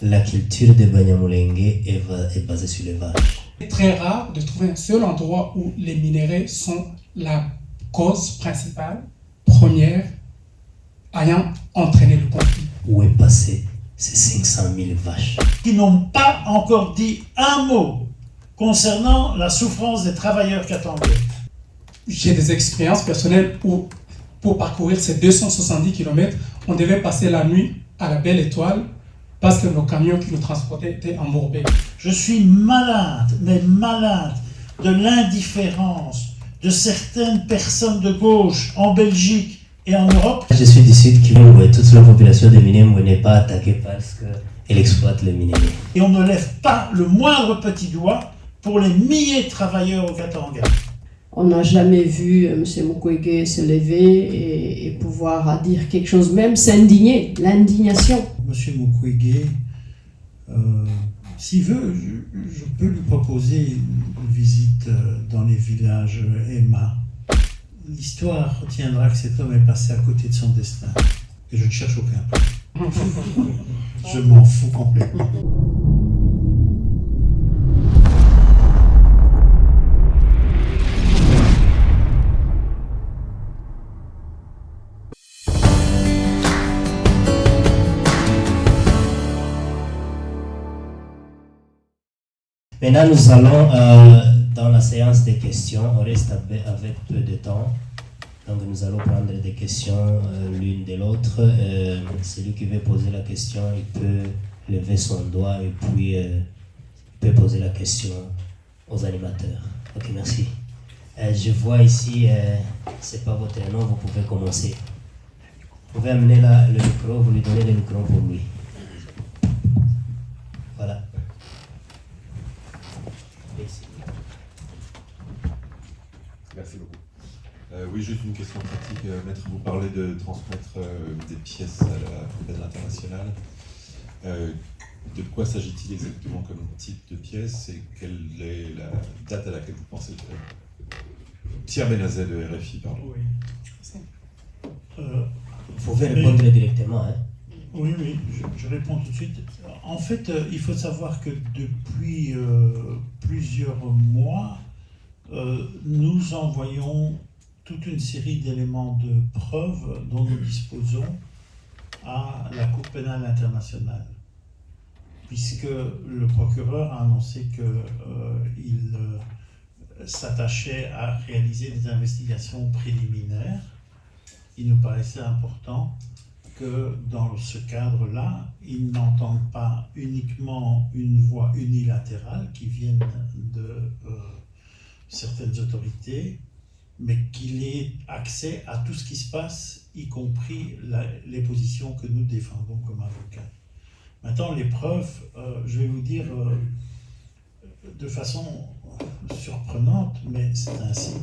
La culture de Banyamulenge est basée sur les vaches. C'est très rare de trouver un seul endroit où les minéraux sont la cause principale, première, ayant entraîné le conflit. Où est passé ces 500 000 vaches? Qui n'ont pas encore dit un mot concernant la souffrance des travailleurs katangais. J'ai des expériences personnelles où, pour parcourir ces 270 km, on devait passer la nuit à la Belle Étoile parce que nos camions qui nous transportaient étaient embourbés. Je suis malade, mais malade de l'indifférence de certaines personnes de gauche en Belgique et en Europe. Je suis du Sud Kivu, toute la population de Minembwe n'est pas attaquée parce qu'elle exploite les minéraux. Et on ne lève pas le moindre petit doigt pour les milliers de travailleurs au Katanga. On n'a jamais vu M. Mukwege se lever et pouvoir dire quelque chose, même s'indigner, l'indignation. M. Mukwege, s'il veut, je peux lui proposer une visite dans les villages Emma. L'histoire retiendra que cet homme est passé à côté de son destin. Et je ne cherche aucun peu. Je m'en fous complètement. Maintenant, nous allons dans la séance des questions. On reste avec peu de temps. Donc, nous allons prendre des questions l'une de l'autre. Celui qui veut poser la question, il peut lever son doigt et puis il peut poser la question aux animateurs. Ok, merci. Je vois ici, c'est pas votre nom, vous pouvez commencer. Vous pouvez amener le micro, vous lui donnez le micro pour lui. Voilà. Merci beaucoup. Oui, juste une question pratique. Maître, vous parlez de transmettre des pièces à la compagnie internationale. De quoi s'agit-il exactement comme type de pièce et quelle est la date à laquelle vous pensez Pierre Benazet de RFI, pardon. Oui. Vous pouvez répondre directement. Hein. Oui, je réponds tout de suite. En fait, il faut savoir que depuis plusieurs mois, nous envoyons toute une série d'éléments de preuve dont nous disposons à la Cour pénale internationale, puisque le procureur a annoncé qu'il s'attachait à réaliser des investigations préliminaires. Il nous paraissait important que dans ce cadre-là, ils n'entendent pas uniquement une voix unilatérale qui vienne de certaines autorités, mais qu'il ait accès à tout ce qui se passe, y compris les positions que nous défendons comme avocats. Maintenant, les preuves, je vais vous dire de façon surprenante, mais c'est ainsi.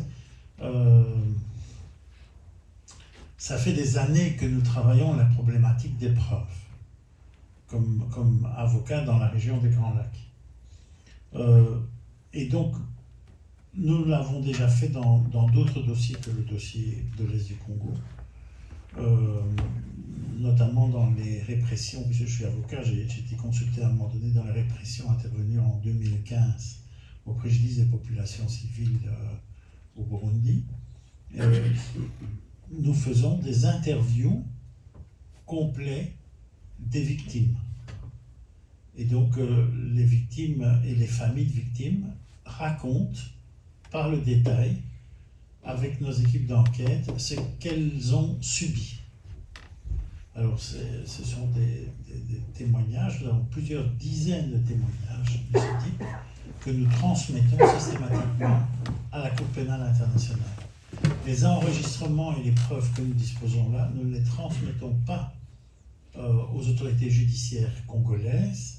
Ça fait des années que nous travaillons la problématique des preuves, comme avocat dans la région des Grands Lacs. Et donc, nous l'avons déjà fait dans d'autres dossiers que le dossier de l'Est du Congo, notamment dans les répressions, puisque je suis avocat, j'ai été consulté à un moment donné dans les répressions intervenues en 2015 au préjudice des populations civiles au Burundi. Nous faisons des interviews complets des victimes. Et donc, les victimes et les familles de victimes racontent par le détail, avec nos équipes d'enquête, ce qu'elles ont subi. Alors, ce sont des témoignages, nous avons plusieurs dizaines de témoignages de ce type que nous transmettons systématiquement à la Cour pénale internationale. Les enregistrements et les preuves que nous disposons là, nous ne les transmettons pas aux autorités judiciaires congolaises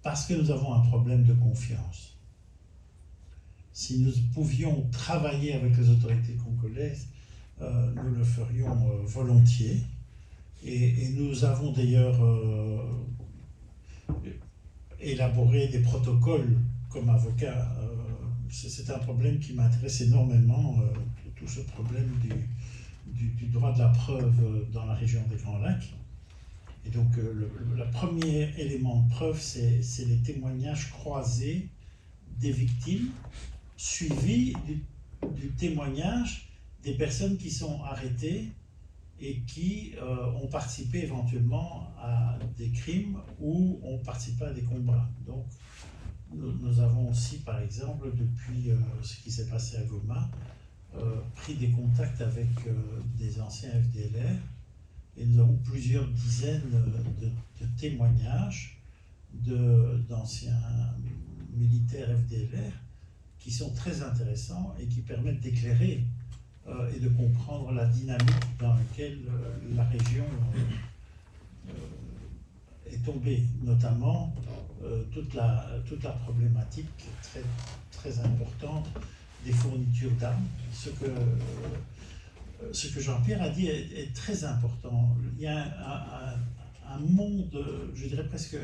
parce que nous avons un problème de confiance. Si nous pouvions travailler avec les autorités congolaises, nous le ferions volontiers. Et nous avons d'ailleurs élaboré des protocoles comme avocat. C'est un problème qui m'intéresse énormément, tout ce problème du droit de la preuve dans la région des Grands Lacs. Et donc, le premier élément de preuve, c'est les témoignages croisés des victimes, suivis du témoignage des personnes qui sont arrêtées et qui ont participé éventuellement à des crimes ou ont participé à des combats. Donc, nous avons aussi, par exemple, depuis ce qui s'est passé à Goma, pris des contacts avec des anciens FDLR, et nous avons plusieurs dizaines de témoignages d'anciens militaires FDLR qui sont très intéressants et qui permettent d'éclairer et de comprendre la dynamique dans laquelle la région est tombée, notamment toute la problématique très, très importante des fournitures d'armes. Ce que Jean-Pierre a dit est très important. Il y a un monde, je dirais presque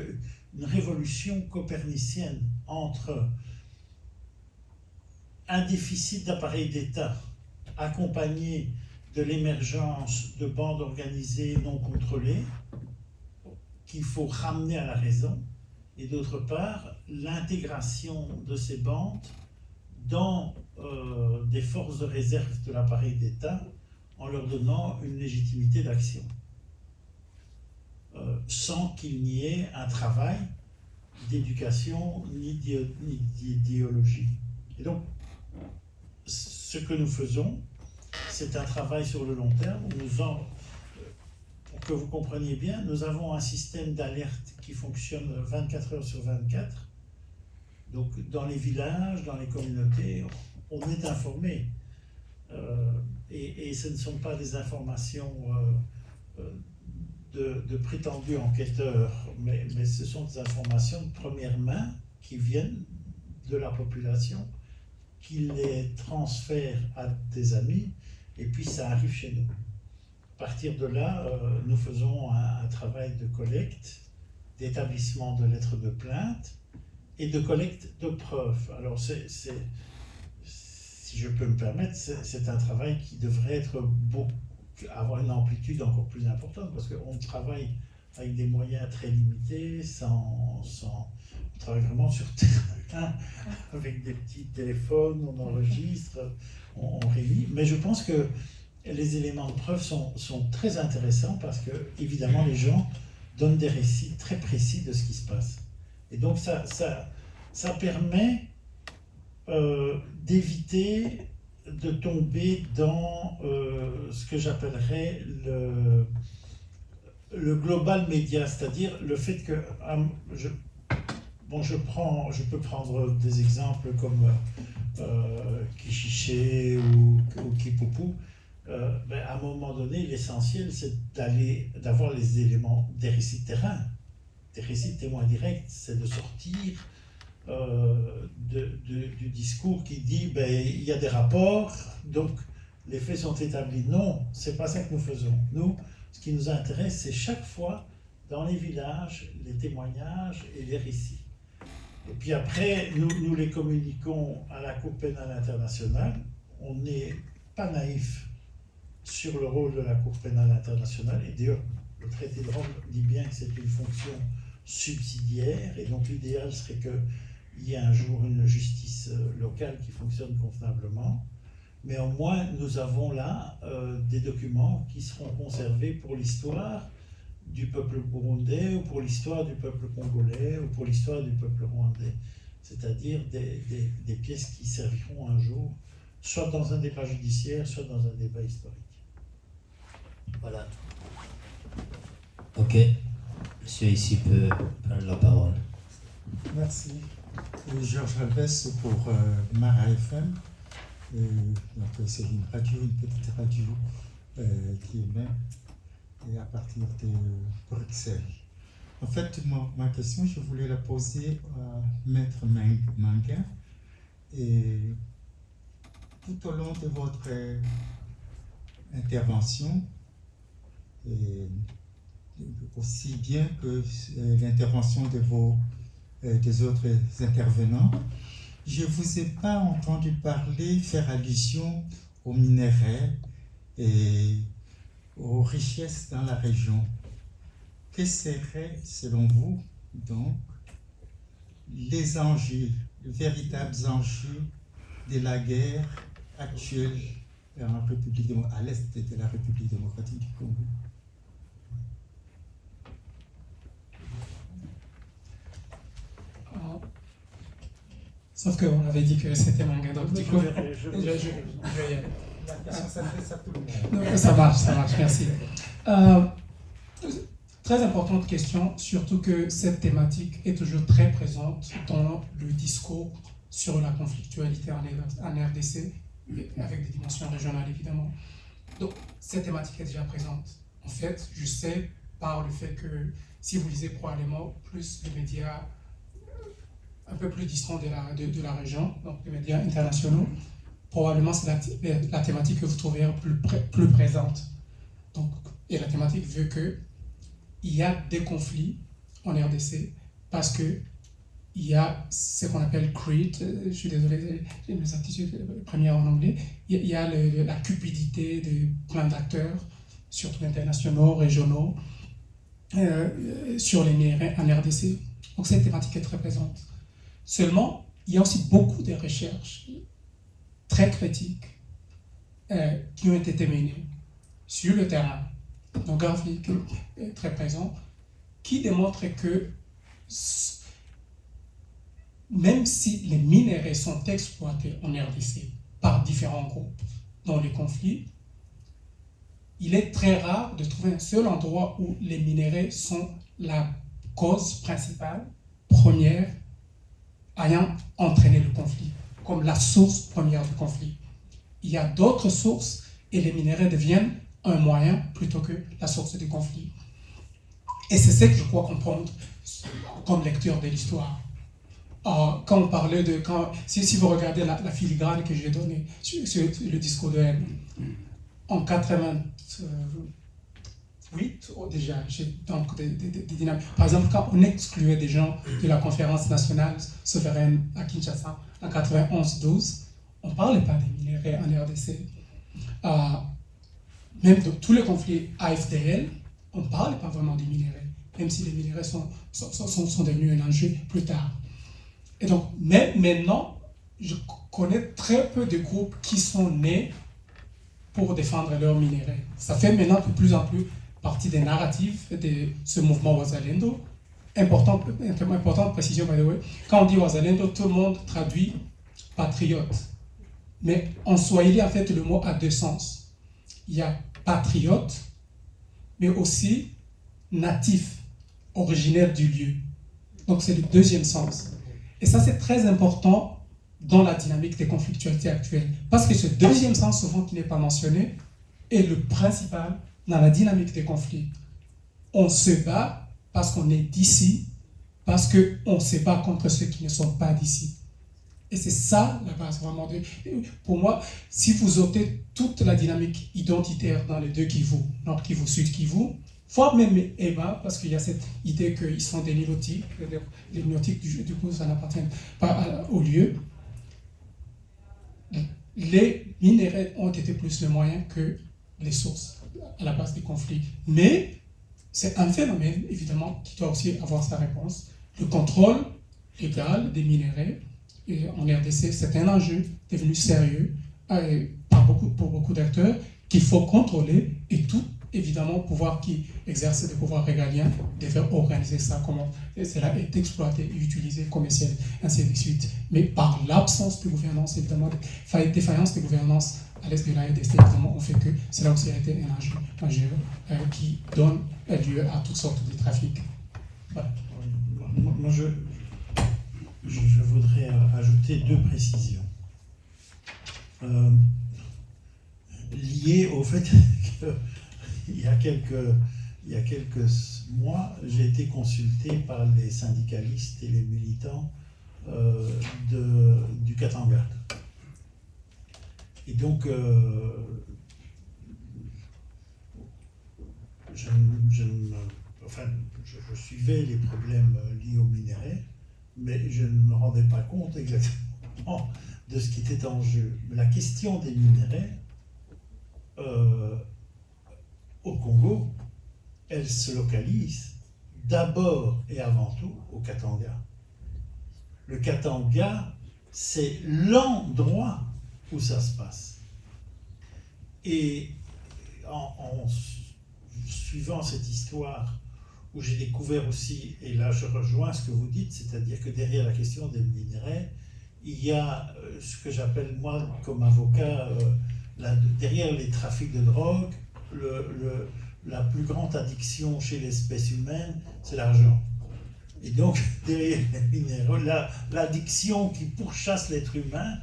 une révolution copernicienne entre un déficit d'appareils d'État accompagné de l'émergence de bandes organisées non contrôlées qu'il faut ramener à la raison, et d'autre part l'intégration de ces bandes dans des forces de réserve de l'appareil d'État en leur donnant une légitimité d'action, sans qu'il n'y ait un travail d'éducation ni d'idéologie. Et donc, ce que nous faisons, c'est un travail sur le long terme. Pour que vous compreniez bien, nous avons un système d'alerte qui fonctionne 24 heures sur 24. Donc, dans les villages, dans les communautés, on est informé. Et ce ne sont pas des informations de prétendus enquêteurs, mais ce sont des informations de première main qui viennent de la population, qui les transfèrent à des amis, et puis ça arrive chez nous. À partir de là, nous faisons un travail de collecte, d'établissement de lettres de plainte et de collecte de preuves. Alors, si je peux me permettre, c'est un travail qui devrait avoir une amplitude encore plus importante, parce qu'on travaille avec des moyens très limités, on travaille vraiment sur terrain, avec des petits téléphones, on enregistre, on réunit. Mais je pense que les éléments de preuve sont très intéressants, parce que, évidemment, les gens donnent des récits très précis de ce qui se passe. Et donc, ça permet d'éviter de tomber dans ce que j'appellerais le global média, c'est-à-dire le fait que je peux prendre des exemples comme Kichiché ou Kipupu. À un moment donné, l'essentiel, c'est d'avoir les éléments des récits de terrain, des récits de témoins directs, c'est de sortir du discours qui dit il y a des rapports, donc les faits sont établis. Non, c'est pas ça que nous faisons. Nous, ce qui nous intéresse, c'est chaque fois dans les villages, les témoignages et les récits. Et puis après, nous les communiquons à la Cour pénale internationale. On n'est pas naïf sur le rôle de la Cour pénale internationale. Et d'ailleurs, le traité de Rome dit bien que c'est une fonction subsidiaire. Et donc l'idéal serait qu'il y ait un jour une justice locale qui fonctionne convenablement. Mais au moins, nous avons là des documents qui seront conservés pour l'histoire du peuple burundais, ou pour l'histoire du peuple congolais, ou pour l'histoire du peuple rwandais. C'est-à-dire des pièces qui serviront un jour, soit dans un débat judiciaire, soit dans un débat historique. Voilà. Ok. Monsieur ici peut prendre la parole. Merci. Georges Alves pour Mara FM. Donc c'est une petite radio qui émet à partir de Bruxelles. En fait, ma question, je voulais la poser à Maître Manguin. Et tout au long de votre intervention, et aussi bien que l'intervention des autres intervenants, je ne vous ai pas entendu faire allusion aux minerais et aux richesses dans la région. quels seraient, selon vous, donc, les enjeux, les véritables enjeux de la guerre actuelle à l'est de la République démocratique du Congo? Sauf qu'on avait dit que c'était manga, donc du coup, je vais y aller. La question s'adresse à tout le monde. Non, ça marche, merci. Très importante question, surtout que cette thématique est toujours très présente dans le discours sur la conflictualité en RDC, avec des dimensions régionales évidemment. Donc, cette thématique est déjà présente. En fait, je sais par le fait que si vous lisez probablement plus les médias un peu plus distants de la région, donc les médias internationaux, probablement c'est la thématique que vous trouverez plus présente. Donc, et la thématique veut qu'il y a des conflits en RDC parce que il y a ce qu'on appelle greed, je suis désolé, j'ai mes aptitudes premières en anglais, il y a la cupidité de plein d'acteurs, surtout internationaux, régionaux, sur les minéraux en RDC. Donc cette thématique est très présente. Seulement, il y a aussi beaucoup de recherches très critiques qui ont été menées sur le terrain, donc graphique est très présent, qui démontrent que même si les minéraux sont exploités en RDC par différents groupes dans les conflits, il est très rare de trouver un seul endroit où les minéraux sont la cause principale, première, ayant entraîné le conflit, comme la source première du conflit. Il y a d'autres sources et les minéraux deviennent un moyen plutôt que la source du conflit. Et c'est ce que je crois comprendre comme lecture de l'histoire. Quand on parlait de... Si vous regardez la filigrane que j'ai donnée sur le discours de haine, en 88, déjà, j'ai donc des dynamiques. Par exemple, quand on excluait des gens de la conférence nationale souveraine à Kinshasa en 91-12, on ne parlait pas des minéraux en RDC. Même de tous les conflits AFDL, on ne parlait pas vraiment des minéraux, même si les minéraux sont devenus un enjeu plus tard. Et donc, mais maintenant, je connais très peu de groupes qui sont nés pour défendre leurs minéraux. Ça fait maintenant de plus en plus partie des narratifs de ce mouvement Wazalendo. Importante précision, by the way. Quand on dit Wazalendo, tout le monde traduit patriote. Mais en swahili, en fait, le mot a deux sens. Il y a patriote, mais aussi natif, originaire du lieu. Donc c'est le deuxième sens. Et ça, c'est très important dans la dynamique des conflictualités actuelles. Parce que ce deuxième sens, souvent qui n'est pas mentionné, est le principal dans la dynamique des conflits. On se bat parce qu'on est d'ici, parce qu'on se bat contre ceux qui ne sont pas d'ici. Et c'est ça la base vraiment. Pour moi, si vous ôtez toute la dynamique identitaire dans les deux Kivu, Nord Kivu, Sud Kivu, voire même Eba, parce qu'il y a cette idée qu'ils sont des nilotiques, les nilotiques du coup ça n'appartient pas au lieu. Les minéraux ont été plus le moyen que les sources à la base des conflits. Mais c'est un phénomène, évidemment, qui doit aussi avoir sa réponse. Le contrôle légal des minéraux en RDC, c'est un enjeu devenu sérieux pour beaucoup d'acteurs qu'il faut contrôler et tout, évidemment, pouvoir qui exerce des pouvoirs régaliens de faire organiser ça, comment cela est exploité et utilisé, commercial, ainsi de suite. Mais par l'absence de gouvernance, évidemment, défaillance de gouvernance à l'est de la RDC, évidemment, on fait que cela aussi a été un enjeu majeur qui donne lieu à toutes sortes de trafics. Voilà. Moi, je voudrais ajouter deux précisions. Liées au fait qu'il y a quelques mois, j'ai été consulté par les syndicalistes et les militants du Katanga. Et donc, je suivais les problèmes liés aux minéraux, mais je ne me rendais pas compte exactement de ce qui était en jeu. La question des minéraux au Congo, elle se localise d'abord et avant tout au Katanga. Le Katanga, c'est l'endroit où ça se passe. Et en suivant cette histoire, où j'ai découvert aussi, et là je rejoins ce que vous dites, c'est-à-dire que derrière la question des minerais, il y a ce que j'appelle moi comme avocat, derrière les trafics de drogue, la plus grande addiction chez l'espèce humaine, c'est l'argent. Et donc, derrière les minéraux, l'addiction qui pourchasse l'être humain,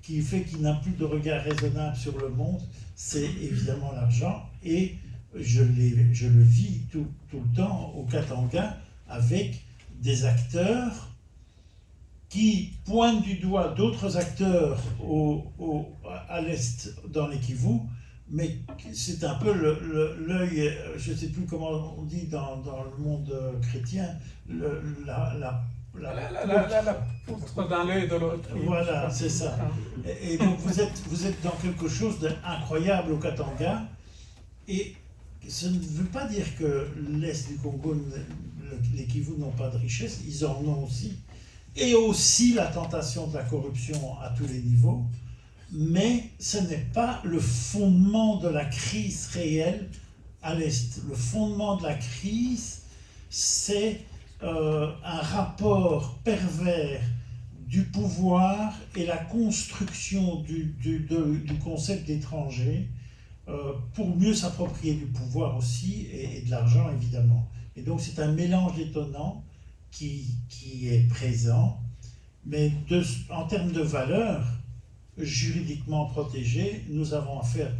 qui fait qu'il n'a plus de regard raisonnable sur le monde, c'est évidemment l'argent. Et je le vis tout le temps au Katanga avec des acteurs qui pointent du doigt d'autres acteurs à l'est dans les Kivu, mais c'est un peu l'œil, je ne sais plus comment on dit dans le monde chrétien, la poutre dans l'œil de l'autre. Voilà, c'est ça. Et donc vous êtes dans quelque chose d'incroyable au Katanga, et ça ne veut pas dire que l'Est du Congo, les Kivu n'ont pas de richesse, ils en ont aussi. Et aussi la tentation de la corruption à tous les niveaux, mais ce n'est pas le fondement de la crise réelle à l'Est. Le fondement de la crise, c'est un rapport pervers du pouvoir et la construction du concept d'étranger pour mieux s'approprier du pouvoir aussi et de l'argent évidemment. Et donc c'est un mélange étonnant qui est présent, mais en termes de valeurs juridiquement protégées, nous avons à faire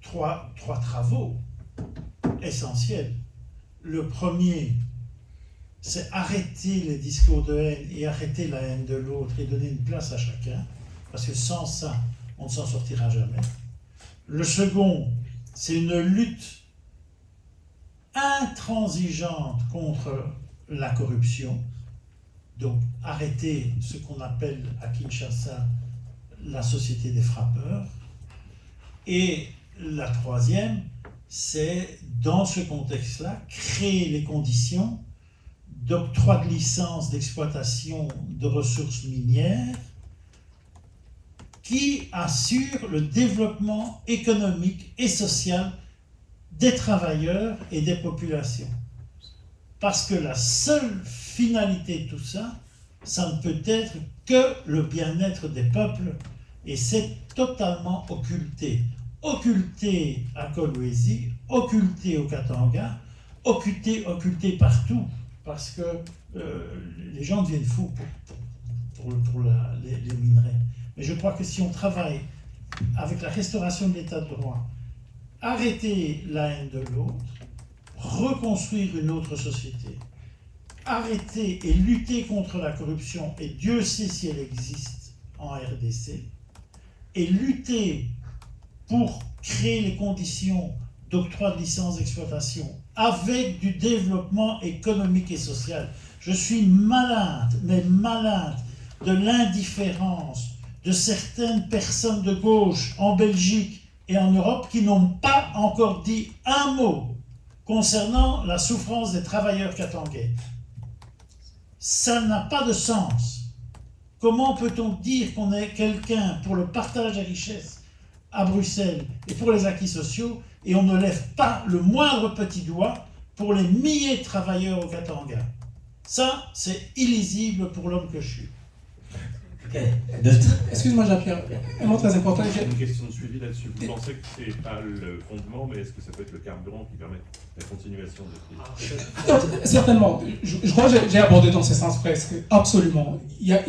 trois travaux essentiels. Le premier, c'est arrêter les discours de haine et arrêter la haine de l'autre et donner une place à chacun, parce que sans ça, on ne s'en sortira jamais. Le second, c'est une lutte intransigeante contre la corruption, donc arrêter ce qu'on appelle à Kinshasa la société des frappeurs. Et la troisième, c'est dans ce contexte-là, créer les conditions d'octroi de licences d'exploitation de ressources minières qui assurent le développement économique et social des travailleurs et des populations. Parce que la seule finalité de tout ça, ça ne peut être que le bien-être des peuples, et c'est totalement occulté. Occulté à Kolwezi, occulté au Katanga, occulté partout, parce que les gens deviennent fous pour les minerais. Mais je crois que si on travaille avec la restauration de l'état de droit, arrêter la haine de l'autre, reconstruire une autre société, arrêter et lutter contre la corruption, et Dieu sait si elle existe en RDC, et lutter pour créer les conditions d'octroi de licence d'exploitation avec du développement économique et social. Je suis malade, mais malade de l'indifférence de certaines personnes de gauche en Belgique et en Europe qui n'ont pas encore dit un mot concernant la souffrance des travailleurs katangais. Ça n'a pas de sens. Comment peut-on dire qu'on est quelqu'un pour le partage des richesses à Bruxelles et pour les acquis sociaux, et on ne lève pas le moindre petit doigt pour les milliers de travailleurs au Katanga? Ça, c'est illisible pour l'homme que je suis. Excuse-moi, Jean-Pierre, un mot très important. J'ai une question de suivi là-dessus. Vous pensez que ce n'est pas le fondement, mais est-ce que ça peut être le carburant qui permet la continuation de cette crise? Certainement. Je crois que j'ai abordé dans ce sens presque. Absolument. Il y a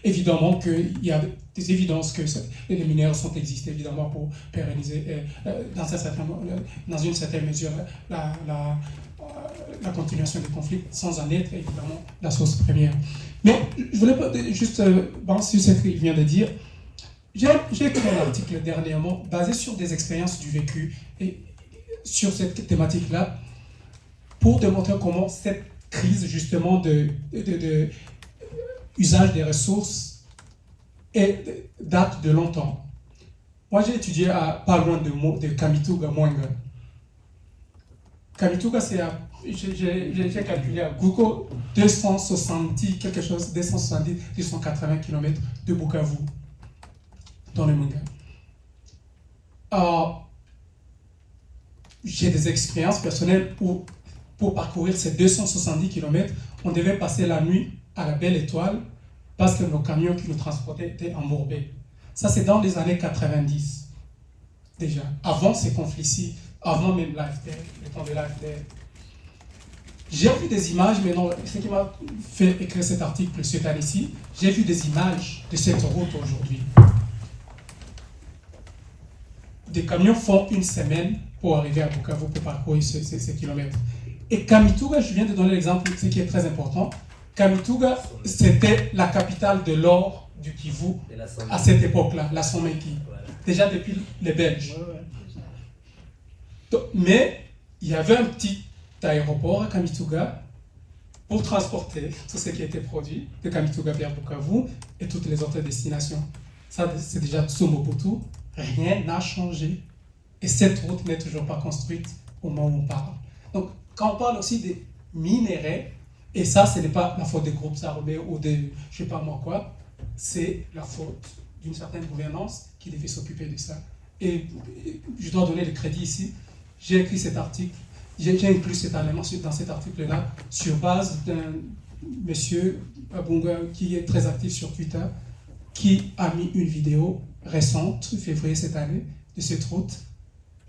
évidemment qu'il y a des évidences que les mineurs sont existés évidemment pour pérenniser dans une certaine mesure la continuation des conflits, sans en être évidemment la source première. Mais je voulais pas juste sur ce qu'il vient de dire. J'ai écrit un article dernièrement basé sur des expériences du vécu et sur cette thématique-là pour démontrer comment cette crise justement de usage des ressources date de longtemps. Moi j'ai étudié pas loin de Kamituga, Mwenga. Kamituga c'est à J'ai calculé à Google 270, quelque chose, 270, 280 km de Bukavu, dans le Manga. J'ai des expériences personnelles où, pour parcourir ces 270 km, on devait passer la nuit à la Belle Étoile parce que nos camions qui nous transportaient étaient embourbés. Ça, c'est dans les années 90, déjà. Avant ces conflits-ci, avant même l'AFDL, le temps de l'AFDL. J'ai vu des images, mais non, ce qui m'a fait écrire cet article cette année-ci, j'ai vu des images de cette route aujourd'hui. Des camions font une semaine pour arriver à Bukavu, pour parcourir ces kilomètres. Et Kamituga, je viens de donner l'exemple, ce qui est très important. Kamituga, c'était la capitale de l'or du Kivu à cette époque-là, la Somenki. Déjà depuis les Belges. Donc, mais il y avait un petit aéroport à Kamituga pour transporter tout ce qui a été produit de Kamituga vers Bukavu et toutes les autres destinations. Ça, c'est déjà Tsumbukutu. Rien n'a changé. Et cette route n'est toujours pas construite au moment où on parle. Donc, quand on parle aussi des minéraux, et ça, ce n'est pas la faute des groupes armés ou des je ne sais pas moi quoi, c'est la faute d'une certaine gouvernance qui devait s'occuper de ça. Et je dois donner le crédit ici. J'ai écrit cet article, j'ai inclus cet élément dans cet article-là sur base d'un monsieur Abunga qui est très actif sur Twitter, qui a mis une vidéo récente, février cette année, de cette route.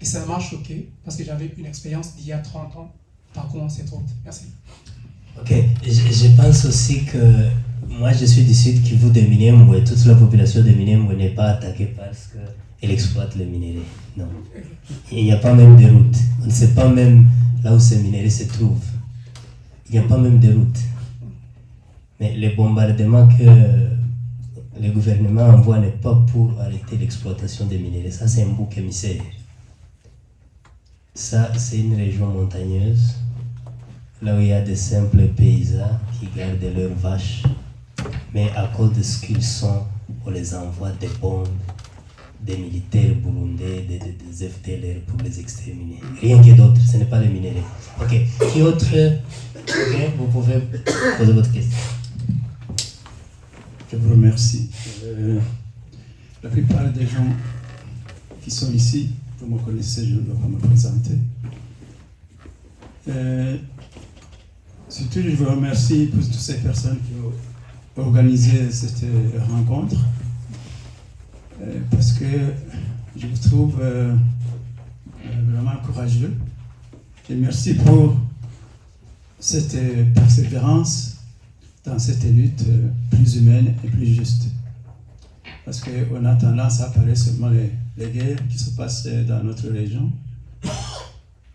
Et ça m'a choqué parce que j'avais une expérience d'il y a 30 ans parcourant cette route. Merci. Ok, je pense aussi que moi je suis du sud Kivu de Minembwe, toute la population de Minembwe n'est pas attaquée parce qu'elle exploite les minéraux. Non. Il n'y a pas même de route. On ne sait pas même là où ces minéraux se trouvent. Il n'y a pas même de route. Mais les bombardements que le gouvernement envoie n'est pas pour arrêter l'exploitation des minéraux. Ça, c'est un bouc émissaire. Ça, c'est une région montagneuse, là où il y a des simples paysans qui gardent leurs vaches. Mais à cause de ce qu'ils sont, on les envoie des bombes, des militaires burundais, des FDLR pour les exterminer. Rien que d'autre, ce n'est pas les minéraux. Ok, qui autre? Ok, vous pouvez poser votre question. Je vous remercie. La plupart des gens qui sont ici, vous me connaissez, je ne dois pas me présenter. Surtout, je vous remercie pour toutes ces personnes qui ont organisé cette rencontre, parce que je vous trouve vraiment courageux. Et merci pour cette persévérance dans cette lutte plus humaine et plus juste. Parce qu'on a tendance à parler seulement les guerres qui se passent dans notre région.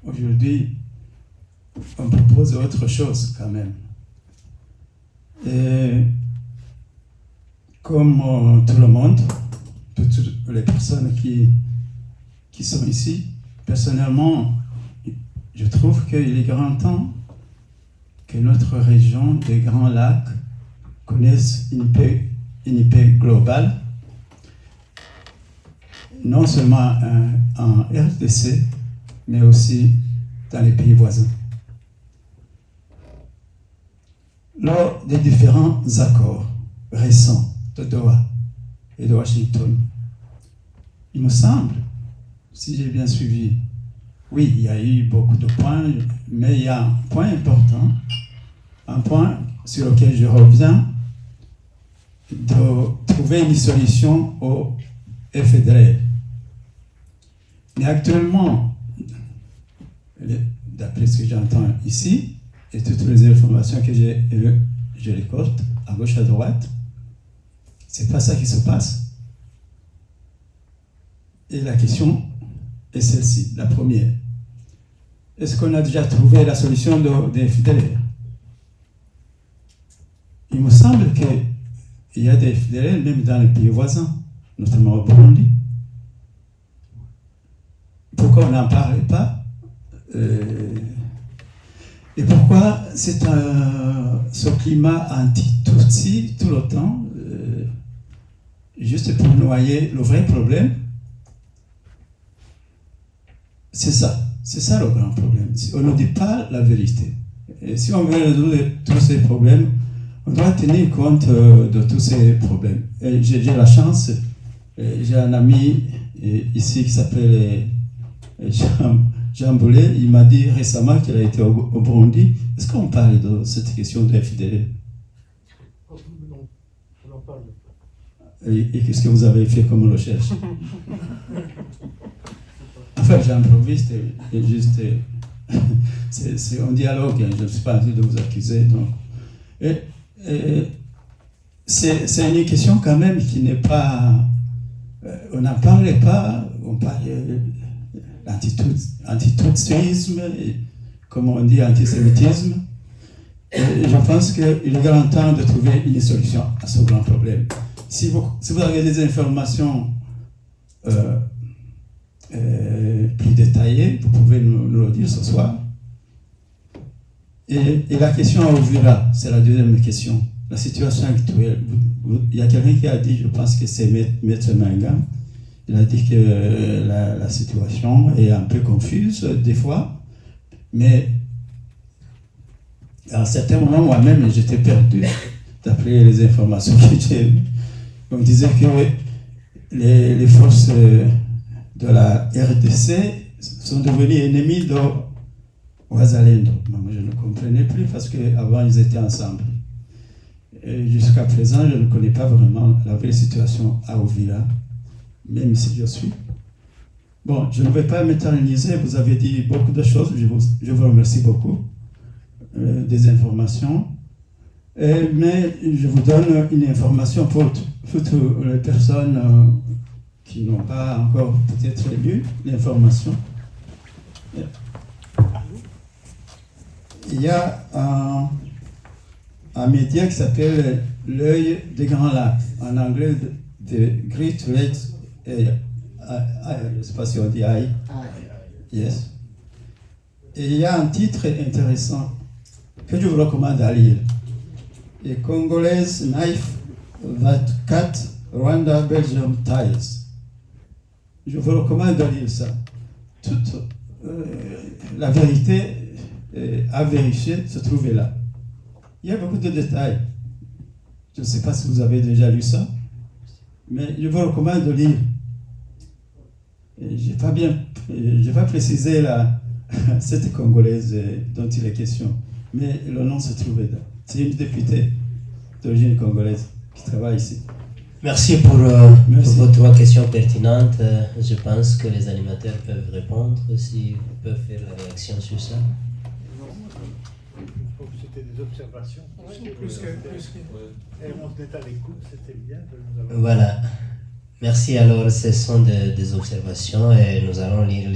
Aujourd'hui, on propose autre chose quand même. Et comme tout le monde, toutes les personnes qui sont ici, personnellement, je trouve qu'il est grand temps que notre région des Grands Lacs connaisse une paix globale, non seulement en RDC, mais aussi dans les pays voisins. Lors des différents accords récents de Doha et de Washington, il me semble, si j'ai bien suivi, oui, il y a eu beaucoup de points, mais il y a un point important, un point sur lequel je reviens, de trouver une solution au FDLR. Mais actuellement, d'après ce que j'entends ici, et toutes les informations que je récolte, à gauche, à droite, c'est pas ça qui se passe. Et la question est celle-ci, la première. Est-ce qu'on a déjà trouvé la solution des FDLR? Il me semble qu'il y a des FDLR même dans les pays voisins, notamment au Burundi. Pourquoi on n'en parle pas? Et pourquoi c'est ce climat anti-Tutsi tout le temps, juste pour noyer le vrai problème? C'est ça. C'est ça le grand problème. On ne dit pas la vérité. Et si on veut résoudre tous ces problèmes, on doit tenir compte de tous ces problèmes. J'ai la chance, j'ai un ami ici qui s'appelle Jean Boulet. Il m'a dit récemment qu'il a été au Burundi. Est-ce qu'on parle de cette question de FDL? Non, on en parle. Et qu'est-ce que vous avez fait comme recherche? Enfin, j'improvise, et juste, c'est un dialogue, hein, je ne suis pas en train de vous accuser. Donc. C'est une question quand même qui n'est pas... on n'en parlait pas, on parlait de l'antitutsuisme, comme on dit, antisémitisme. Et je pense qu'il est grand temps de trouver une solution à ce grand problème. Si vous avez des informations plus détaillées, vous pouvez nous le dire ce soir. Et la question à Uvira, c'est la deuxième question. La situation actuelle. Il y a quelqu'un qui a dit, je pense que c'est Maître Manga, il a dit que la situation est un peu confuse des fois, mais à un certain moment, moi-même, j'étais perdu d'après les informations que j'ai eues. On disait que les forces de la RDC sont devenues ennemies de Wazalendo. Moi, je ne comprenais plus parce qu'avant, ils étaient ensemble. Jusqu'à présent, je ne connais pas vraiment la vraie situation à Uvira, même si je suis. Bon, je ne vais pas m'éterniser, vous avez dit beaucoup de choses, je vous remercie beaucoup des informations. Mais je vous donne une information pour toutes les personnes qui n'ont pas encore peut-être lu l'information. Il y a un média qui s'appelle L'œil des Grands Lacs, en anglais The Great Lakes, je ne sais pas si on dit I. Yes. Et il y a un titre intéressant que je vous recommande à lire. A Congolese knife that cut Rwanda-Belgium ties. Je vous recommande de lire ça. Toute la vérité à vérifier se trouvait là. Il y a beaucoup de détails. Je ne sais pas si vous avez déjà lu ça, mais je vous recommande de lire. Je n'ai pas précisé cette Congolaise dont il est question, mais le nom se trouvait là. C'est une députée d'origine congolaise qui travaille ici. Merci pour vos trois questions pertinentes. Je pense que les animateurs peuvent répondre, s'ils peuvent faire la réaction sur ça. C'était des observations. Et on était à l'écoute, c'était bien. Voilà. Merci. Alors, ce sont des observations et nous allons lire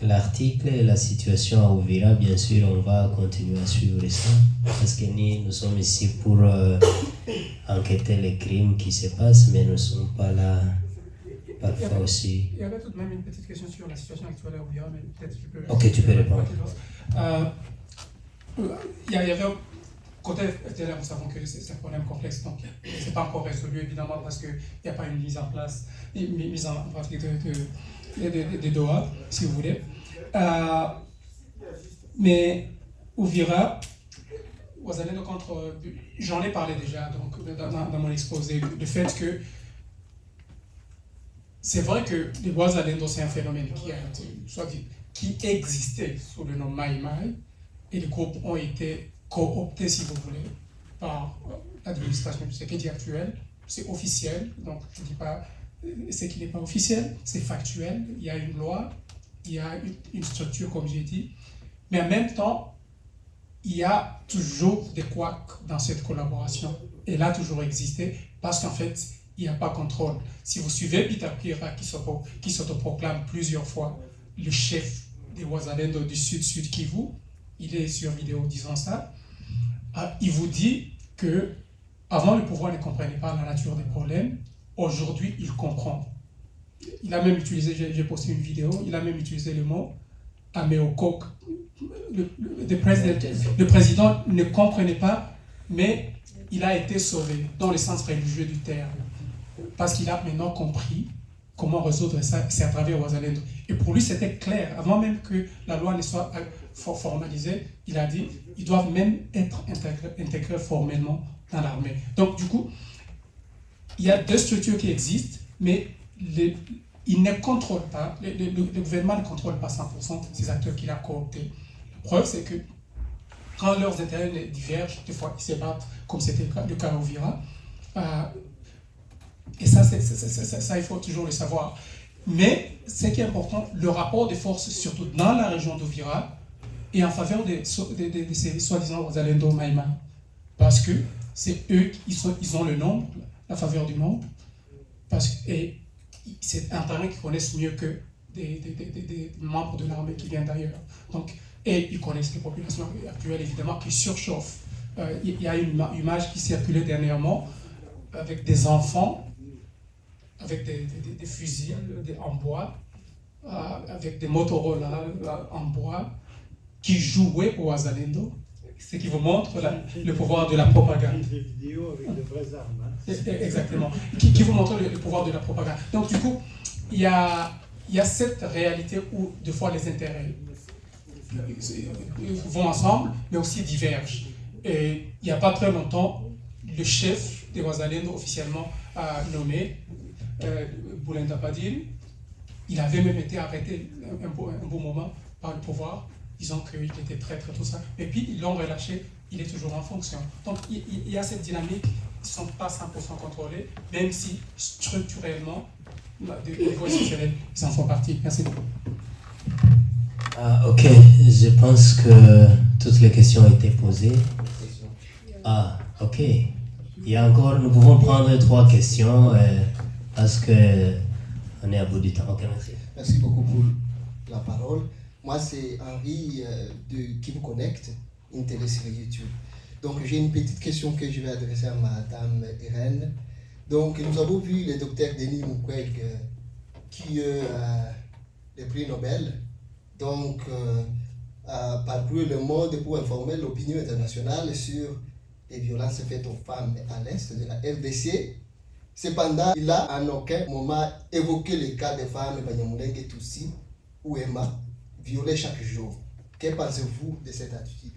l'article et la situation à Uvira. Bien sûr, on va continuer à suivre ça parce que nous sommes ici pour enquêter les crimes qui se passent, mais nous ne sommes pas là parfois aussi. Il y avait tout de même une petite question sur la situation actuelle à Uvira, mais peut-être tu peux... Ok, tu peux répondre. Il y avait côté FDL, nous savons que c'est un problème complexe, donc ce n'est pas encore résolu évidemment parce qu'il n'y a pas une mise en place, mise en pratique de Doha, si vous voulez. Mais Uvira, Wazalendo contre, j'en ai parlé déjà donc, dans mon exposé, le fait que c'est vrai que les Wazalendo, c'est un phénomène qui existait sous le nom Mai Mai, et les groupes ont été cooptés, si vous voulez, par l'administration du Tshisekedi actuelle. C'est officiel, donc je ne dis pas ce qui n'est pas officiel, c'est factuel. Il y a une loi, il y a une structure, comme j'ai dit, mais en même temps, il y a toujours des couacs dans cette collaboration. Elle a toujours existé parce qu'en fait, il n'y a pas de contrôle. Si vous suivez Peter Kira, qui s'autoproclame plusieurs fois le chef des Wazalendo du Sud Kivu, il est sur vidéo disant ça, il vous dit que avant le pouvoir ne comprenait pas la nature des problèmes, aujourd'hui il comprend. Il a même utilisé, j'ai posté une vidéo, il a même utilisé le mot Ameokok. Le président ne comprenait pas, mais il a été sauvé dans le sens religieux du terme, parce qu'il a maintenant compris comment résoudre ça, c'est à travers Ouazalendo. Et pour lui, c'était clair. Avant même que la loi ne soit formalisée, il a dit ils doivent même être intégrés formellement dans l'armée. Donc, du coup, il y a deux structures qui existent, mais ils ne contrôlent pas, le gouvernement ne contrôle pas 100% ces acteurs qu'il a cooptés. La preuve, c'est que quand leurs intérêts divergent, des fois ils se battent, comme c'était le cas au Vira. Et ça, il faut toujours le savoir. Mais ce qui est important, le rapport de force, surtout dans la région d'Ovira, est en faveur de ces soi-disant Ouazalendo Maïma. Parce que c'est eux, ils ont le nombre, la faveur du nombre, et c'est un terrain qu'ils connaissent mieux que des membres de l'armée qui viennent d'ailleurs. Donc, et ils connaissent les populations actuelles, évidemment, qui surchauffent. Il y a une image qui circulait dernièrement avec des enfants, avec des fusils en bois, avec des Motorola en bois, qui jouaient au Ouazalendo. Ce qui vous montre le pouvoir de la propagande. Des vidéos avec de vraies armes. Hein. Exactement. Qui vous montre le pouvoir de la propagande. Donc, du coup, il y a cette réalité où, des fois, les intérêts vont ensemble, mais aussi divergent. Et il n'y a pas très longtemps, le chef des Ouazalendo, officiellement nommé, Boulenda Padil, il avait même été arrêté un beau moment par le pouvoir, disant qu'il était traître, tout ça. Et puis, ils l'ont relâché, il est toujours en fonction. Donc, il y a cette dynamique, ils ne sont pas 100% contrôlés, même si structurellement, des niveaux institutionnels, ils en font partie. Merci beaucoup. Ok, je pense que toutes les questions ont été posées. Ok. Il y a encore, nous pouvons prendre 3 questions parce qu'on est à bout du temps. Ok, merci. Merci beaucoup pour la parole. Moi, c'est Henri de Qui vous connecte, une télésérie YouTube. Donc, j'ai une petite question que je vais adresser à Madame Irène. Donc, nous avons vu le docteur Denis Mukwege qui a le prix Nobel. Donc, parcourir le monde pour informer l'opinion internationale sur les violences faites aux femmes à l'est de la RDC. Cependant, il a en aucun moment évoqué le cas des femmes Banyamulenge Tutsi ou Emma, violées chaque jour. Que pensez-vous de cette attitude?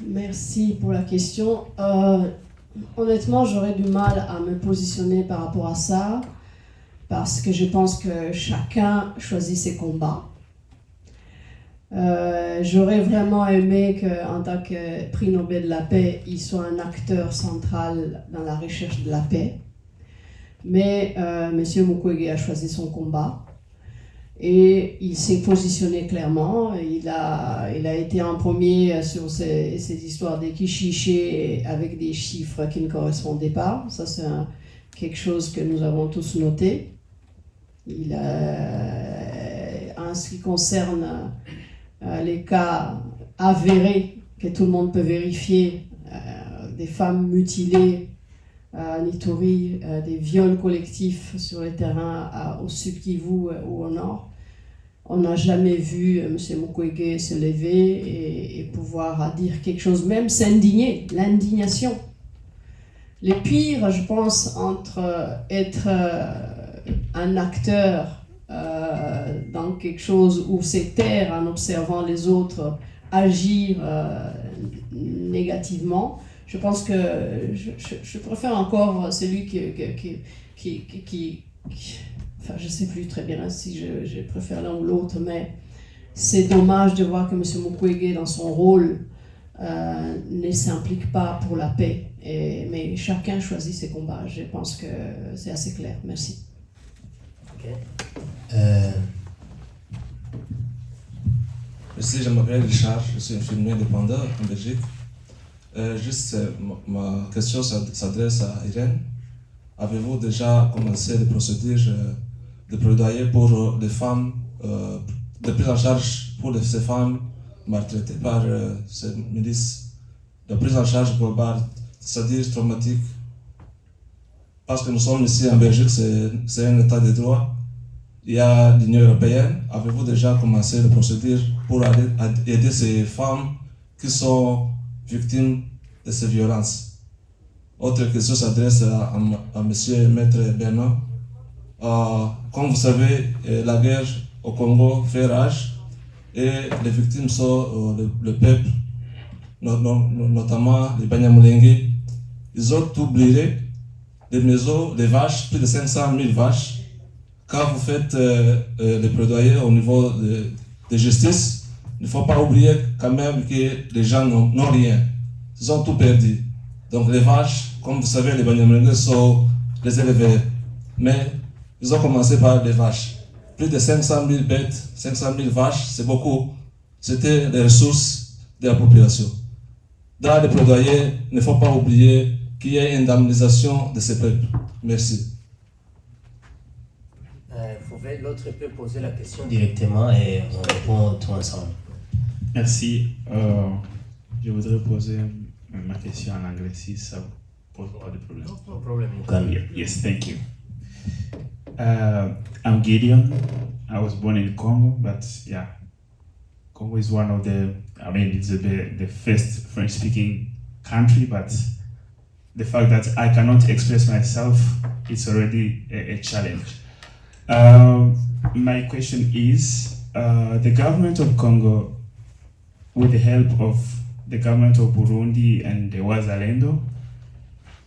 Merci pour la question. Honnêtement, j'aurais du mal à me positionner par rapport à ça, parce que je pense que chacun choisit ses combats. J'aurais vraiment aimé qu'en tant que prix Nobel de la paix, il soit un acteur central dans la recherche de la paix. Mais M. Mukwege a choisi son combat et il s'est positionné clairement. Il a été en premier sur ces histoires des Kishiché avec des chiffres qui ne correspondaient pas. Ça, c'est quelque chose que nous avons tous noté. En ce qui concerne les cas avérés que tout le monde peut vérifier, des femmes mutilées à Nitori, des viols collectifs sur les terrains au Sud Kivu ou au Nord. On n'a jamais vu M. Mukwege se lever et pouvoir dire quelque chose, même s'indigner, l'indignation. Le pire, je pense, entre être un acteur dans quelque chose où c'est taire en observant les autres agir négativement. Je pense que je préfère encore celui qui enfin, je ne sais plus très bien si je préfère l'un ou l'autre, mais c'est dommage de voir que M. Mukwege, dans son rôle, ne s'implique pas pour la paix. Mais chacun choisit ses combats. Je pense que c'est assez clair. Merci. Okay. Merci, je m'appelle Richard, je suis infirmier indépendant en Belgique. Ma question s'adresse à Irène. Avez-vous déjà commencé des procédures de plaidoyer pour les femmes, de prise en charge pour ces femmes maltraitées par ces milices, de prise en charge globale, c'est-à-dire traumatique? Parce que nous sommes ici en Belgique, c'est un état de droit. Il y a l'Union européenne. Avez-vous déjà commencé les procédures pour aider ces femmes qui sont victimes de ces violences? Autre question s'adresse à M. Maître Bernard. Comme vous savez, la guerre au Congo fait rage et les victimes sont le peuple, notamment les Banyamulenge. Ils ont tout brûlé, les maisons, les vaches, plus de 500 000 vaches. Quand vous faites les plaidoyers au niveau de justice, il ne faut pas oublier quand même que les gens n'ont rien. Ils ont tout perdu. Donc les vaches, comme vous savez, les Banyamulenge sont les éleveurs. Mais ils ont commencé par les vaches. Plus de 500 000 bêtes, 500 000 vaches, c'est beaucoup. C'était les ressources de la population. Dans les plaidoyers, il ne faut pas oublier qu'il y a une indemnisation de ces peuples. Merci. L'autre peut poser la question directement et on répond tout ensemble. Merci. Je voudrais poser ma question en anglais si ça pose pas de problème. No problem. Yes, thank you. I'm Gideon. I was born in Congo, but yeah, Congo is one of it's the first French-speaking country, but the fact that I cannot express myself, it's already a challenge. My question is, the government of Congo, with the help of the government of Burundi and the Wazalendo,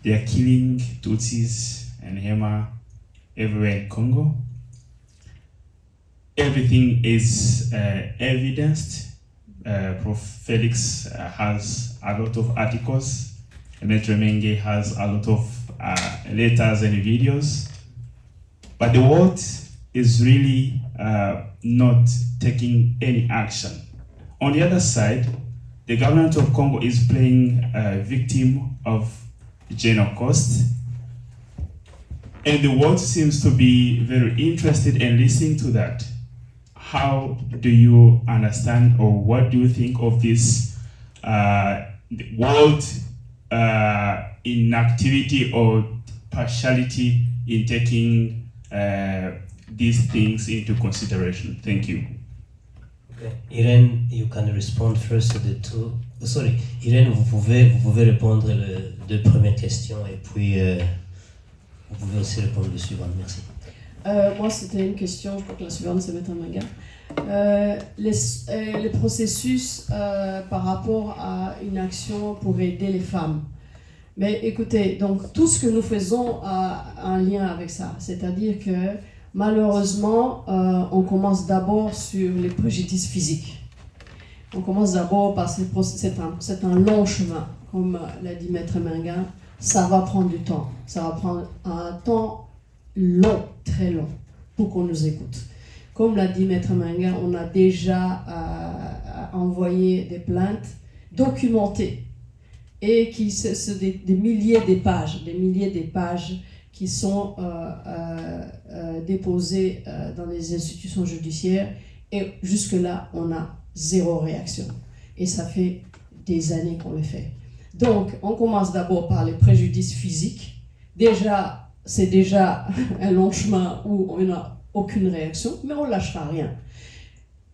they are killing Tutsis and Hema everywhere in Congo. Everything is evidenced. Prof. Felix has a lot of articles. Maître Menge has a lot of letters and videos. But the world is really not taking any action. On the other side, the government of Congo is playing victim of Genocost. And the world seems to be very interested in listening to that. How do you understand or what do you think of this world inactivity or partiality in taking these things into consideration? Thank you. Okay. Irène, you can respond first to the two. Oh, sorry, Irène, vous pouvez répondre les deux premières questions et puis vous pouvez aussi répondre les suivantes. Merci. Moi, c'était une question, je crois que la suivante, c'est Maître Manga. Les processus par rapport à une action pour aider les femmes. Mais écoutez, donc tout ce que nous faisons a un lien avec ça. C'est-à-dire que malheureusement, on commence d'abord sur les préjudices physiques. On commence d'abord par c'est un long chemin, comme l'a dit Maître Manga. Ça va prendre du temps. Ça va prendre un temps long, très long, pour qu'on nous écoute. Comme l'a dit Maître Manga, on a déjà envoyé des plaintes documentées et qui c'est des milliers de pages qui sont déposées dans les institutions judiciaires et jusque-là, on a zéro réaction. Et ça fait des années qu'on le fait. Donc, on commence d'abord par les préjudices physiques. C'est déjà un long chemin où on n'a aucune réaction, mais on ne lâchera rien.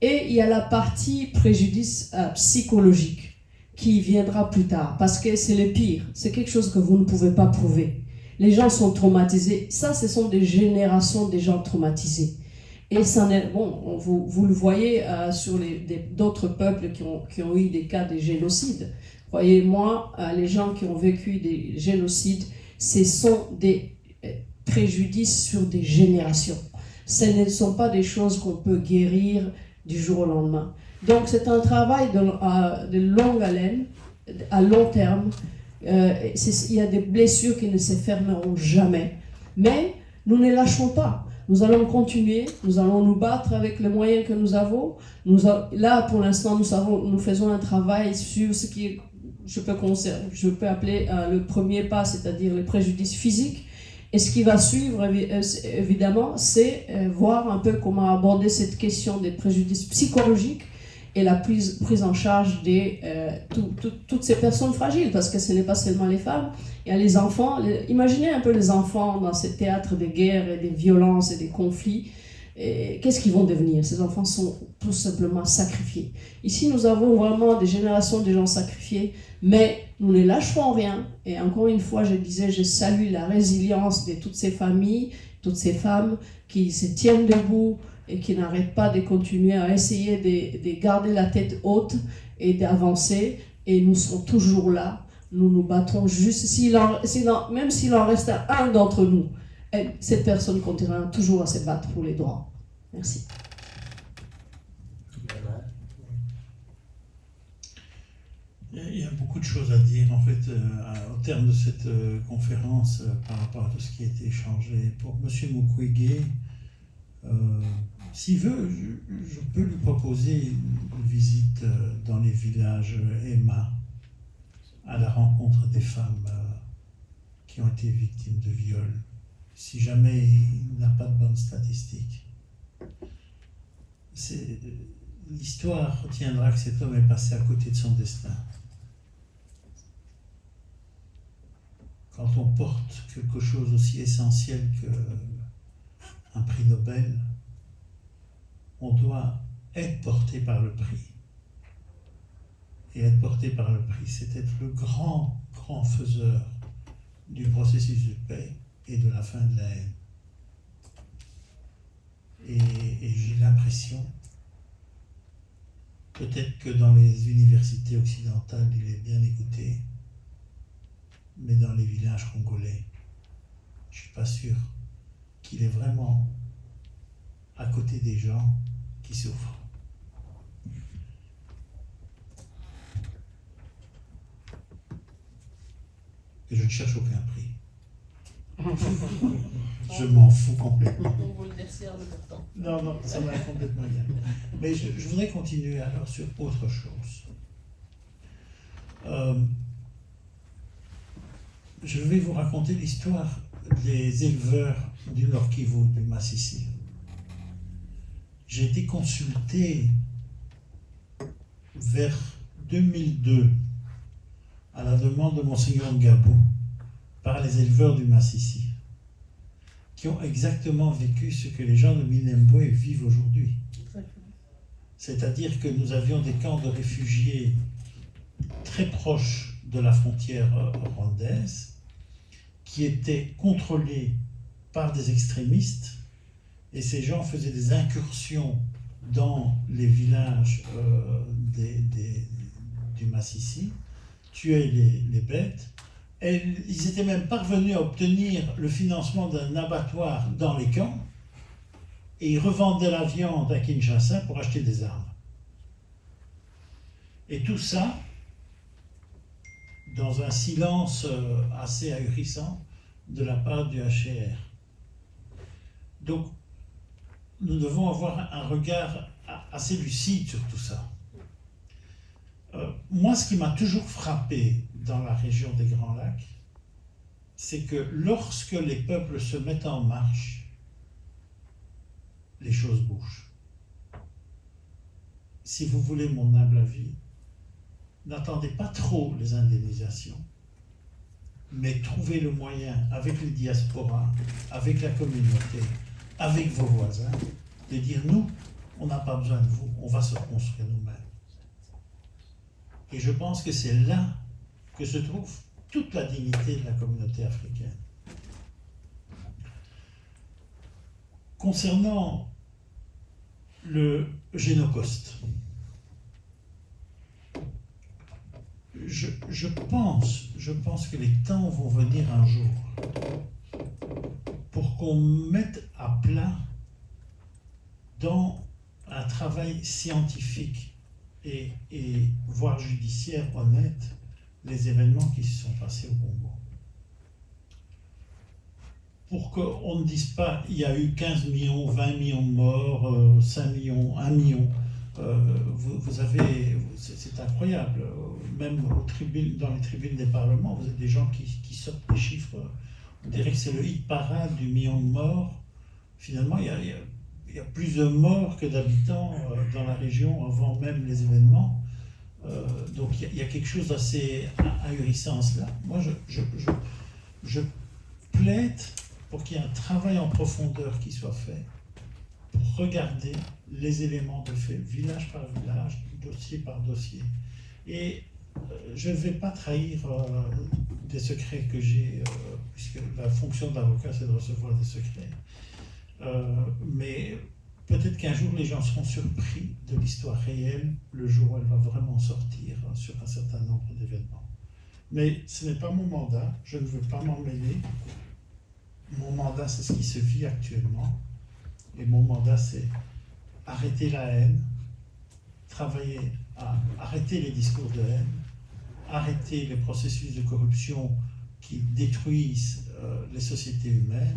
Et il y a la partie préjudice psychologique qui viendra plus tard, parce que c'est le pire. C'est quelque chose que vous ne pouvez pas prouver. Les gens sont traumatisés. Ça, ce sont des générations de gens traumatisés. Et ça n'est, bon, vous le voyez sur d'autres peuples qui ont eu des cas de génocide. Croyez-moi, les gens qui ont vécu des génocides, ce sont des préjudices sur des générations. Ce ne sont pas des choses qu'on peut guérir du jour au lendemain. Donc c'est un travail de longue haleine, à long terme. Il y a des blessures qui ne se fermeront jamais. Mais nous ne lâchons pas. Nous allons continuer, nous allons nous battre avec les moyens que nous avons. Là, pour l'instant, nous faisons un travail sur ce qui je peux appeler le premier pas, c'est-à-dire les préjudices physiques. Et ce qui va suivre, évidemment, c'est voir un peu comment aborder cette question des préjudices psychologiques et la prise en charge de toutes ces personnes fragiles, parce que ce n'est pas seulement les femmes, il y a les enfants. Imaginez un peu les enfants dans ces théâtres de guerre et des violences et des conflits. Et qu'est-ce qu'ils vont devenir? Ces enfants sont tout simplement sacrifiés. Ici, nous avons vraiment des générations de gens sacrifiés, mais nous ne lâcherons rien. Et encore une fois, je disais, je salue la résilience de toutes ces familles, toutes ces femmes qui se tiennent debout et qui n'arrêtent pas de continuer à essayer de garder la tête haute et d'avancer. Et nous serons toujours là. Nous nous battrons juste, même s'il en reste un d'entre nous, cette personne continuera toujours à se battre pour les droits. Merci. Il y a beaucoup de choses à dire en fait au terme de cette conférence par rapport à tout ce qui a été échangé. Pour M. Mukwege, s'il veut, je peux lui proposer une visite dans les villages Emma à la rencontre des femmes qui ont été victimes de viol, si jamais il n'a pas de bonnes statistiques. L'histoire retiendra que cet homme est passé à côté de son destin. Quand on porte quelque chose aussi essentiel qu'un prix Nobel, on doit être porté par le prix. Et être porté par le prix, c'est être le grand faiseur du processus de paix et de la fin de la haine. Et j'ai l'impression, peut-être que dans les universités occidentales, il est bien écouté, mais dans les villages congolais, je ne suis pas sûr qu'il est vraiment à côté des gens qui souffrent. Et je ne cherche aucun prix. Je m'en fous complètement. On vous le décerne pourtant. Non, ça m'a complètement égal. Mais je voudrais continuer alors sur autre chose. Je vais vous raconter l'histoire des éleveurs du Nord Kivu, du Massissi. J'ai été consulté vers 2002 à la demande de Monseigneur Ngabou par les éleveurs du Massissi, qui ont exactement vécu ce que les gens de Minembwe vivent aujourd'hui. C'est-à-dire que nous avions des camps de réfugiés très proches de la frontière rwandaise, qui étaient contrôlés par des extrémistes, et ces gens faisaient des incursions dans les villages du Massissi, tuaient les bêtes, et ils étaient même parvenus à obtenir le financement d'un abattoir dans les camps, et ils revendaient la viande à Kinshasa pour acheter des armes. Et tout ça, dans un silence assez ahurissant de la part du HCR. Donc, nous devons avoir un regard assez lucide sur tout ça. Moi, ce qui m'a toujours frappé dans la région des Grands Lacs, c'est que lorsque les peuples se mettent en marche, les choses bougent. Si vous voulez mon humble avis, n'attendez pas trop les indemnisations, mais trouvez le moyen, avec les diasporas, avec la communauté, avec vos voisins, de dire nous, on n'a pas besoin de vous, on va se construire nous-mêmes. Et je pense que c'est là que se trouve toute la dignité de la communauté africaine. Concernant le Génocoste, je pense que les temps vont venir un jour pour qu'on mette à plat dans un travail scientifique et voire judiciaire honnête les événements qui se sont passés au Congo. Pour qu'on ne dise pas il y a eu 15 millions, 20 millions de morts, 5 millions, 1 million. Vous avez, c'est incroyable, même dans les tribunes des parlements, vous avez des gens qui sortent des chiffres, on dirait que c'est le hit parade du million de morts. Finalement, il y a plus de morts que d'habitants dans la région avant même les événements. Donc il y a quelque chose d'assez ahurissant à cela. Moi, je plaide pour qu'il y ait un travail en profondeur qui soit fait regarder les éléments de fait, village par village, dossier par dossier. Et je ne vais pas trahir des secrets que j'ai, puisque la fonction de l'avocat, c'est de recevoir des secrets. Mais peut-être qu'un jour, les gens seront surpris de l'histoire réelle, le jour où elle va vraiment sortir sur un certain nombre d'événements. Mais ce n'est pas mon mandat, je ne veux pas m'en mêler. Mon mandat, c'est ce qui se vit actuellement. Et mon mandat, c'est arrêter la haine, travailler à arrêter les discours de haine, arrêter les processus de corruption qui détruisent les sociétés humaines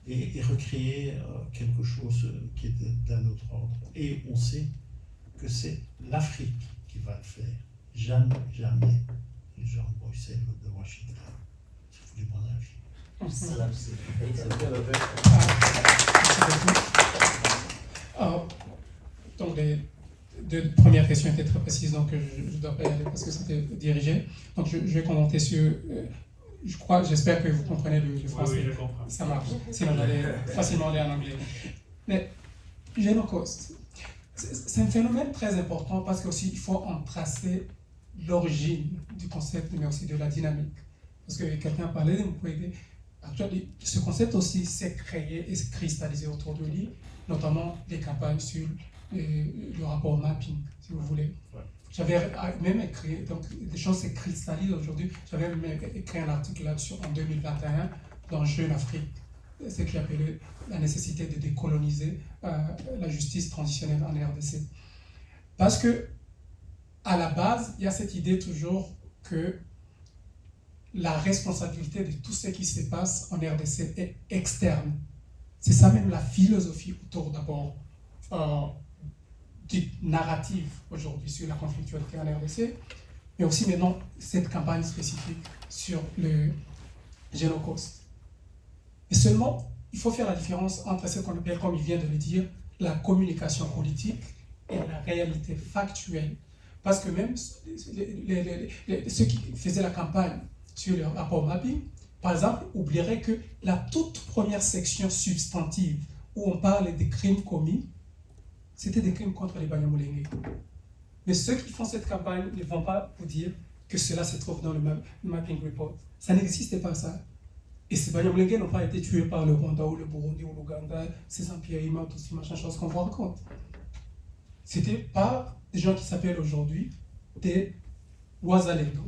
et recréer quelque chose qui est d'un autre ordre. Et on sait que c'est l'Afrique qui va le faire. Jamais, jamais les gens de Bruxelles ou de Washington. C'est vous mon avis. Donc les deux premières questions étaient très précises, donc je dois pas y aller parce que c'était dirigé. Donc je vais commenter sur... j'espère que vous comprenez le français. Oui, je comprends. Ça marche. Sinon j'allais facilement aller en anglais. Mais Génocost, c'est un phénomène très important parce qu'il faut en tracer l'origine du concept, mais aussi de la dynamique. Parce que quelqu'un parlait de Mukwege. Actuellement, ce concept aussi s'est créé et s'est cristallisé autour de lui, notamment les campagnes sur le rapport mapping, si vous voulez. Ouais. J'avais même écrit, donc des choses s'est cristallisées aujourd'hui, j'avais même écrit un article là-dessus en 2021 dans Jeune Afrique. C'est qui appelait la nécessité de décoloniser la justice transitionnelle en RDC. Parce que, à la base, il y a cette idée toujours que la responsabilité de tout ce qui se passe en RDC est externe. C'est ça même la philosophie autour d'abord du narratif aujourd'hui sur la conflictualité en RDC, mais aussi maintenant cette campagne spécifique sur le Génocost. Et seulement, il faut faire la différence entre ce qu'on appelle, comme il vient de le dire, la communication politique et la réalité factuelle. Parce que même ceux qui faisaient la campagne sur le rapport mapping, par exemple, oublieraient que la toute première section substantive où on parle des crimes commis, c'était des crimes contre les Banyamulenge. Mais ceux qui font cette campagne ne vont pas vous dire que cela se trouve dans le mapping report. Ça n'existait pas, ça. Et ces Banyamulenge n'ont pas été tués par le Rwanda ou le Burundi ou l'Ouganda, ces empires humains, toutes ces machins choses qu'on vous raconte. C'était pas des gens qui s'appellent aujourd'hui des Wazalendo,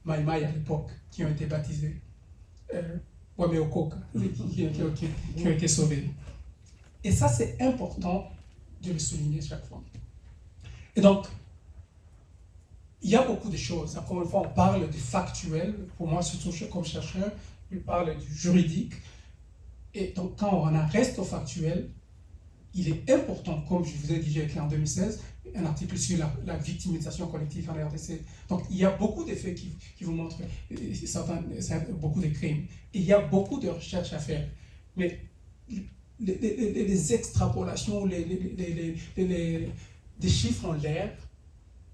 Maïmaï à l'époque, qui ont été baptisés, Wameokoka, qui ont été sauvés. Et ça, c'est important de le souligner chaque fois. Et donc, il y a beaucoup de choses. Encore une fois, on parle du factuel. Pour moi, surtout comme chercheur, je parle du juridique. Et donc, quand on en reste au factuel, il est important, comme je vous ai dit, j'ai écrit en 2016, un article sur la victimisation collective en RDC. Donc, il y a beaucoup de faits qui vous montrent beaucoup de crimes. Et il y a beaucoup de recherches à faire. Mais les extrapolations, des chiffres en l'air,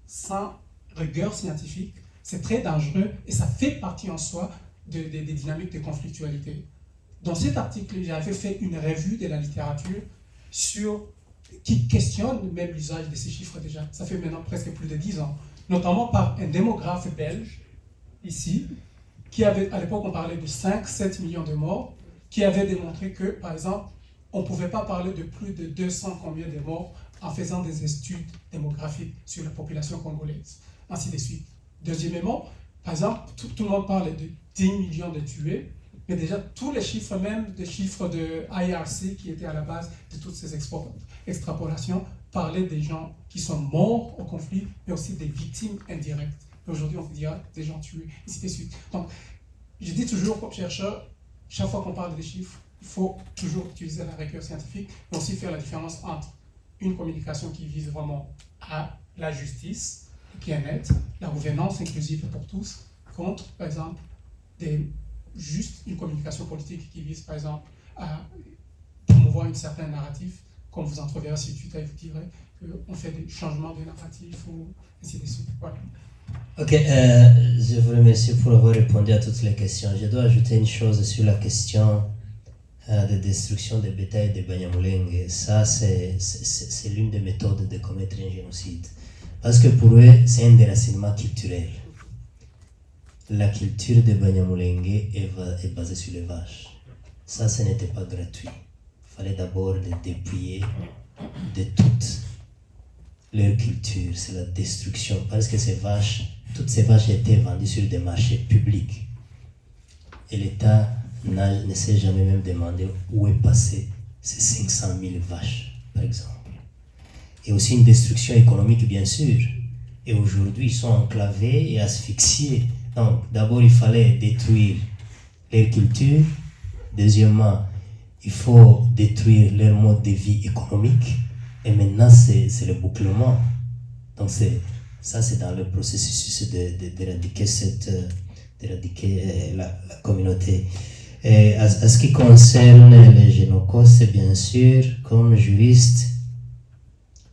sans rigueur scientifique, c'est très dangereux et ça fait partie en soi des dynamiques de conflictualité. Dans cet article, j'avais fait une revue de la littérature qui questionne même l'usage de ces chiffres déjà. Ça fait maintenant presque plus de 10 ans, notamment par un démographe belge, ici, qui avait, à l'époque on parlait de 5-7 millions de morts, qui avait démontré que, par exemple, on ne pouvait pas parler de plus de 200 combien de morts en faisant des études démographiques sur la population congolaise, ainsi de suite. Deuxièmement, par exemple, tout le monde parle de 10 millions de tués, mais déjà tous les chiffres, même des chiffres de IRC qui étaient à la base de toutes ces extrapolations, parlaient des gens qui sont morts au conflit, mais aussi des victimes indirectes. Aujourd'hui, on vous dira des gens tués, ainsi de suite. Donc, je dis toujours comme chercheur, chaque fois qu'on parle des chiffres, il faut toujours utiliser la rigueur scientifique, mais aussi faire la différence entre une communication qui vise vraiment à la justice, qui est nette, la gouvernance inclusive pour tous, contre, par exemple, juste une communication politique qui vise, par exemple, à promouvoir un certain narratif, comme vous entreverrez sur Twitter, vous direz qu'on fait des changements de narratif ou ainsi de suite. Voilà. Ok, je vous remercie pour avoir répondu à toutes les questions. Je dois ajouter une chose sur la question de destruction des bétails de Banyamulenge. Ça, c'est l'une des méthodes de commettre un génocide. Parce que pour eux, c'est un déracinement culturel. La culture de Banyamulenge est basée sur les vaches. Ça, ce n'était pas gratuit. Il fallait d'abord les dépouiller de toute leur culture. C'est la destruction. Parce que toutes ces vaches étaient vendues sur des marchés publics. Et l'État ne s'est jamais même demandé où est passé ces 500 000 vaches, par exemple. Et aussi une destruction économique, bien sûr. Et aujourd'hui, ils sont enclavés et asphyxiés. Donc, d'abord, il fallait détruire leur culture. Deuxièmement, il faut détruire leur mode de vie économique. Et maintenant, c'est le bouclement. Donc, ça, c'est dans le processus d'éradiquer la communauté. Et à ce qui concerne les génocides, bien sûr, comme juriste,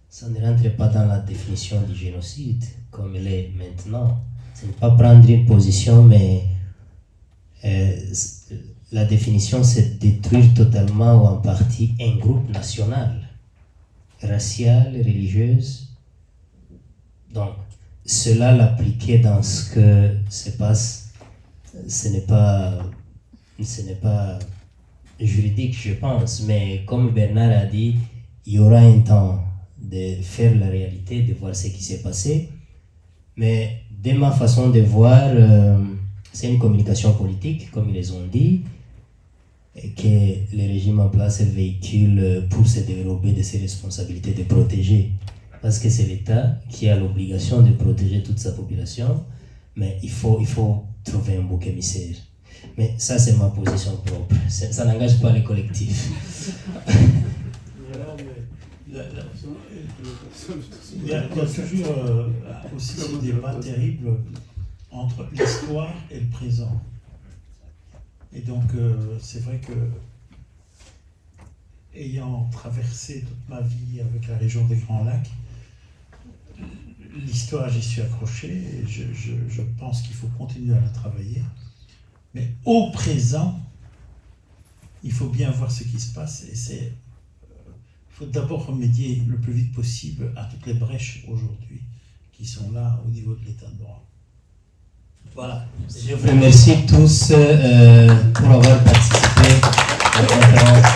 ça ne rentre pas dans la définition du génocide, comme elle est maintenant. Ce n'est pas prendre une position, mais la définition, c'est détruire totalement ou en partie un groupe national, racial, religieux. Donc, cela l'appliquer dans ce que se passe, ce n'est pas juridique, je pense, mais comme Bernard a dit, il y aura un temps de faire la réalité, de voir ce qui s'est passé. Mais de ma façon de voir, c'est une communication politique, comme ils les ont dit, et que le régime en place véhicule pour se dérober de ses responsabilités de protéger. Parce que c'est l'État qui a l'obligation de protéger toute sa population, mais il faut trouver un bouc émissaire. Mais ça, c'est ma position propre. Ça n'engage pas les collectifs. Il y a toujours aussi ce débat terrible entre l'histoire et le présent. Et donc, c'est vrai que, ayant traversé toute ma vie avec la région des Grands Lacs, l'histoire, j'y suis accroché et je pense qu'il faut continuer à la travailler. Mais au présent, il faut bien voir ce qui se passe et il faut d'abord remédier le plus vite possible à toutes les brèches aujourd'hui qui sont là au niveau de l'état de droit. Voilà. Je vous remercie tous pour avoir participé à la conférence.